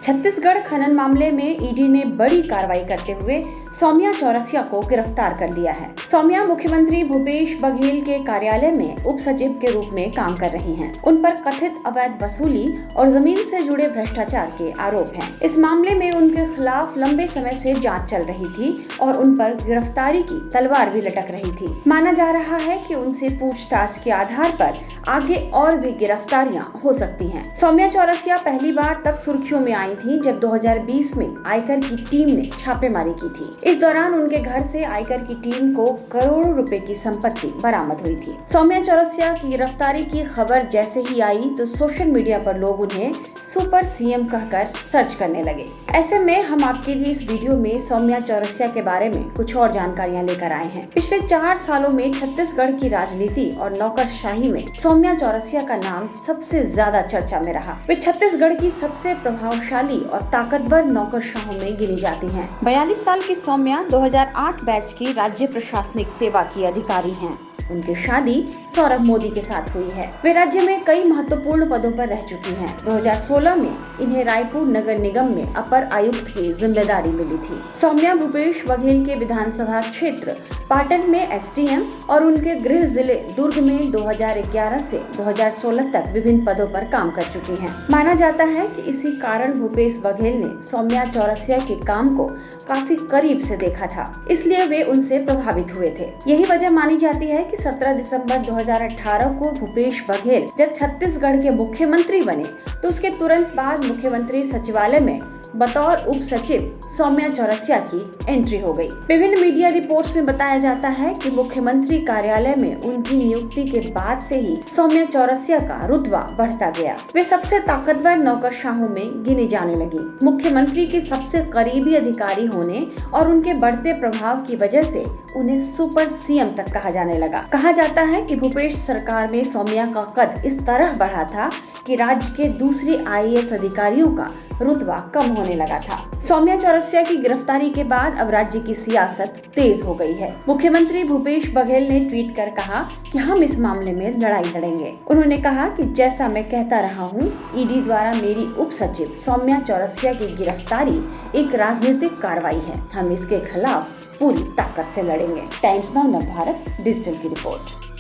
छत्तीसगढ़ खनन मामले में ईडी ने बड़ी कार्रवाई करते हुए सौम्या चौरसिया को गिरफ्तार कर लिया है। सौम्या मुख्यमंत्री भूपेश बघेल के कार्यालय में उप सचिव के रूप में काम कर रही हैं। उन पर कथित अवैध वसूली और जमीन से जुड़े भ्रष्टाचार के आरोप हैं। इस मामले में उनके खिलाफ लंबे समय से जांच चल रही थी और उन पर गिरफ्तारी की तलवार भी लटक रही थी। माना जा रहा है कि उनसे पूछताछ के आधार पर आगे और भी गिरफ्तारियां हो सकती हैं। सौम्या चौरसिया पहली बार तब सुर्खियों में आई थी जब 2020 में आयकर की टीम ने छापेमारी की थी। इस दौरान उनके घर से आयकर की टीम को करोड़ों रुपए की संपत्ति बरामद हुई थी। सौम्या चौरसिया की गिरफ्तारी की खबर जैसे ही आई तो सोशल मीडिया पर लोग उन्हें सुपर सीएम कहकर सर्च करने लगे। ऐसे में हम आपके लिए इस वीडियो में सौम्या चौरसिया के बारे में कुछ और जानकारियां लेकर आए हैं। पिछले 4 सालों में छत्तीसगढ़ की राजनीति और नौकरशाही में सौम्या चौरसिया का नाम सबसे ज्यादा चर्चा में रहा। वे छत्तीसगढ़ की सबसे प्रभावशाली और ताकतवर नौकरशाहों में गिनी जाती हैं। 42 साल की सौम्या 2008 बैच की राज्य प्रशासनिक सेवा की अधिकारी हैं। उनकी शादी सौरभ मोदी के साथ हुई है। वे राज्य में कई महत्वपूर्ण पदों पर रह चुकी हैं। 2016 में इन्हें रायपुर नगर निगम में अपर आयुक्त की जिम्मेदारी मिली थी। सौम्या भूपेश बघेल के विधानसभा क्षेत्र पाटन में एसडीएम और उनके गृह जिले दुर्ग में 2011 से 2016 तक विभिन्न पदों पर काम कर चुकी हैं। माना जाता है कि इसी कारण भूपेश बघेल ने सौम्या चौरसिया के काम को काफी करीब से देखा था, इसलिए वे उनसे प्रभावित हुए थे। यही वजह मानी जाती है कि 17 दिसंबर 2018 को भूपेश बघेल जब छत्तीसगढ़ के मुख्यमंत्री बने तो उसके तुरंत बाद मुख्यमंत्री सचिवालय में बतौर उप सचिव सौम्या चौरसिया की एंट्री हो गई। विभिन्न मीडिया रिपोर्ट्स में बताया जाता है कि मुख्यमंत्री कार्यालय में उनकी नियुक्ति के बाद से ही सौम्या चौरसिया का रुतबा बढ़ता गया। वे सबसे ताकतवर नौकरशाहों में गिनी जाने लगी। मुख्यमंत्री के सबसे करीबी अधिकारी होने और उनके बढ़ते प्रभाव की वजह से उन्हें सुपर सीएम तक कहा जाने लगा। कहा जाता है कि भूपेश सरकार में सौम्या का कद इस तरह बढ़ा था कि राज्य के दूसरे आईएएस अधिकारियों का रुतबा कम होने लगा था। सौम्या चौरसिया की गिरफ्तारी के बाद अब राज्य की सियासत तेज हो गई है। मुख्यमंत्री भूपेश बघेल ने ट्वीट कर कहा कि हम इस मामले में लड़ाई लड़ेंगे। उन्होंने कहा कि जैसा मैं कहता रहा हूं, ईडी द्वारा मेरी उप सचिव सौम्या चौरसिया की गिरफ्तारी एक राजनीतिक कार्रवाई है। हम इसके खिलाफ पूरी ताकत से लड़ेंगे। टाइम्स नाउ नवभारत डिजिटल की रिपोर्ट।